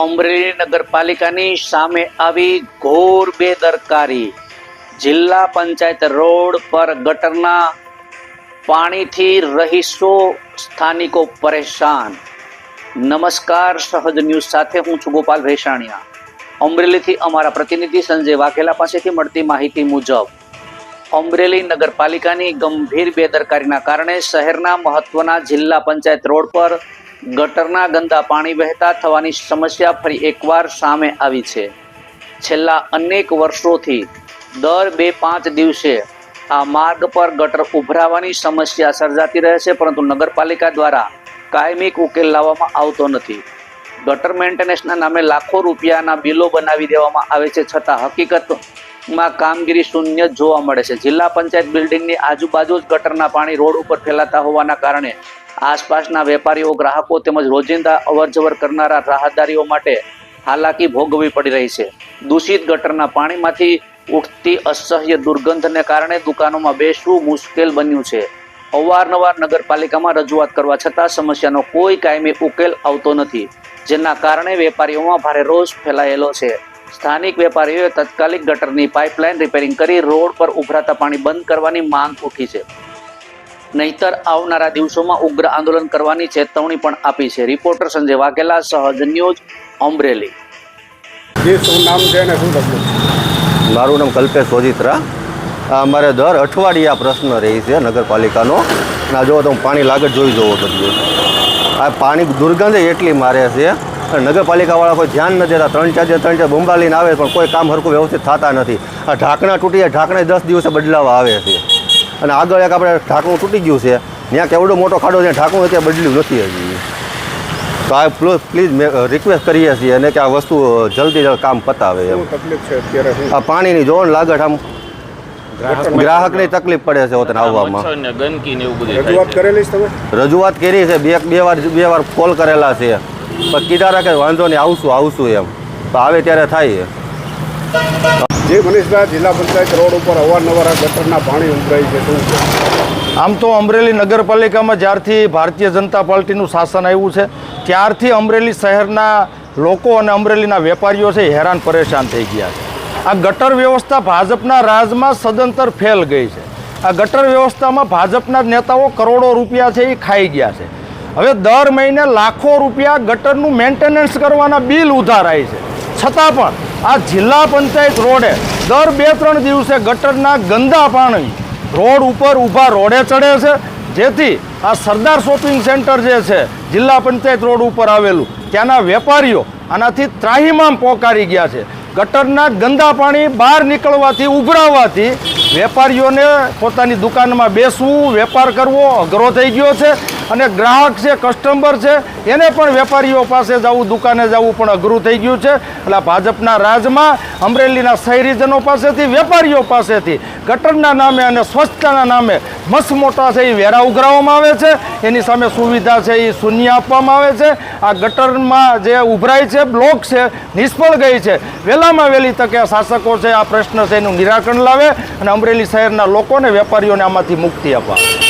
અમરેલી નગરપાલિકાની સામે આવી ઘોર બેદરકારી। જિલ્લા પંચાયત રોડ પર ગટરના પાણીથી રહીશો સ્થાનિકો પરેશાન। નમસ્કાર, સહજ ન્યૂઝ સાથે હું છું ગોપાલ ભેસાણિયા। અમરેલીથી અમારા પ્રતિનિધિ સંજય વાઘેલા પાસેથી મળતી માહિતી મુજબ અમરેલી નગરપાલિકાની ગંભીર બેદરકારીના કારણે શહેરના મહત્વના જિલ્લા પંચાયત રોડ પર ગટરના ગંદા પાણી વહેતા થવાની સમસ્યા ફરી એકવાર સામે આવી છે। છેલ્લા અનેક વર્ષોથી દર 2-5 દિવસે આ માર્ગ પર ગટર ઉભરાવાની સમસ્યા સર્જાતી રહે છે, પરંતુ નગરપાલિકા દ્વારા કાયમી ઉકેલ લાવવામાં આવતો નથી। ગટર મેન્ટેનન્સના નામે લાખો રૂપિયાના બિલો બનાવી દેવામાં આવે છે, છતાં હકીકતમાં કામગીરી શૂન્ય જોવા મળે છે। જિલ્લા પંચાયત બિલ્ડિંગની આજુબાજુ જ ગટરના પાણી રોડ ઉપર ફેલાતા હોવાના કારણે આસપાસના વેપારીઓ, ગ્રાહકો તેમજ રોજિંદા અવરજવર કરનારા રાહદારીઓ માટે હાલાકી ભોગવવી પડી રહી છે। દૂષિત ગટરના પાણીમાંથી ઉઠતી અસહ્ય દુર્ગંધને કારણે દુકાનોમાં બેસવું મુશ્કેલ બન્યું છે। અવારનવાર નગરપાલિકામાં રજૂઆત કરવા છતાં સમસ્યાનો કોઈ કાયમી ઉકેલ આવતો નથી, જેના કારણે વેપારીઓમાં ભારે રોષ ફેલાયેલો છે। સ્થાનિક વેપારીઓએ તાત્કાલિક ગટરની પાઇપલાઇન રિપેરિંગ કરી રોડ પર ઉભરાતા પાણી બંધ કરવાની માંગ ઉઠી છે, નહીતર આવનારા દિવસોમાં ઉગ્ર આંદોલન કરવાની ચેતવણી પણ આપી છે। રિપોર્ટર સંજય વાઘેલા, સહજ ન્યૂઝ, અમરેલી। શું નામ છે ને શું તકલીફ? મારું નામ કલ્પેશ સોજિત્રા। અમારે દર અઠવાડિયે આ પ્રશ્ન રહી છે નગરપાલિકાનો। અને જો તમે પાણી લાગત જોઈ જવો બધું, આ પાણી દુર્ગંધ એટલી મારે છે, નગરપાલિકાવાળા કોઈ ધ્યાન ન દેતા। 3-4 બોમ્બા લઈને આવે પણ કોઈ કામ હરખું વ્યવસ્થિત થતા નથી। આ ઢાંકણા તૂટી જાય, ઢાંકણા 10 દિવસે બદલાવા આવે છે। અને આગળ એક આપણે ઢાંકણું તૂટી ગયું છે, ત્યાં કેવડો મોટો ખાડો છે, ઢાંકણું ત્યાં બદલ્યું નથી હજી। તો આ પ્લીઝ રિક્વેસ્ટ કરીએ છીએ અને કે આ વસ્તુ જલ્દી કામ પતાવે એમ। તકલીફ છે અત્યારે? આ પાણીની જોન લાગત આમ ગ્રાહકને તકલીફ પડે છે હોતે આવવામાં। રજૂઆત કરેલી છે તમે? રજૂઆત કરી છે, બે વાર કોલ કરેલા છે, પણ કીધા રાખે વાંધો નહીં આવશું એમ, તો આવે ત્યારે થાય। જે મનીષભાઈ, જિલ્લા પંચાયત રોડ ઉપર અવારનવાર આ ગટરના પાણી ઉભરાય છે, શું છે? આમ તો અમરેલી નગરપાલિકામાં જ્યારથી ભારતીય જનતા પાર્ટીનું શાસન આવ્યું છે ત્યારથી અમરેલી શહેરના લોકો અને અમરેલીના વેપારીઓ છે હેરાન પરેશાન થઈ ગયા છે। આ ગટર વ્યવસ્થા ભાજપના રાજમાં સદંતર ફેલ ગઈ છે। આ ગટર વ્યવસ્થામાં ભાજપના નેતાઓ કરોડો રૂપિયા છે એ ખાઈ ગયા છે। હવે દર મહિને લાખો રૂપિયા ગટરનું મેન્ટેનન્સ કરવાના બિલ ઉધારાય છે, છતાં પણ આ જિલ્લા પંચાયત રોડે દર 2-3 દિવસે ગટરના ગંદા પાણી રોડ ઉપર ઊભા રોડે ચડે છે, જેથી આ સરદાર શોપિંગ સેન્ટર જે છે જિલ્લા પંચાયત રોડ ઉપર આવેલું, ત્યાંના વેપારીઓ આનાથી ત્રાહિમામ પોકારી ગયા છે। ગટરના ગંદા પાણી બહાર નીકળવાથી, ઉભરાવાથી વેપારીઓને પોતાની દુકાનમાં બેસવું, વેપાર કરવો અઘરો થઈ ગયો છે, અને ગ્રાહક છે, કસ્ટમર છે, એને પણ વેપારીઓ પાસે જવું, દુકાને જવું પણ અઘરું થઈ ગયું છે। એટલે ભાજપના રાજમાં અમરેલીના શહેરીજનો પાસેથી, વેપારીઓ પાસેથી ગટરના નામે અને સ્વચ્છતાના નામે મસ્ત મોટા છે એ વેરા ઉઘરાવવામાં આવે છે, એની સામે સુવિધા છે એ શૂન્ય આપવામાં આવે છે। આ ગટરમાં જે ઉભરાય છે, બ્લોક છે, નિષ્ફળ ગઈ છે। વહેલામાં વહેલી તકે આ શાસકો છે આ પ્રશ્ન છે એનું નિરાકરણ લાવે અને અમરેલી શહેરના લોકોને, વેપારીઓને આમાંથી મુક્તિ અપાવે।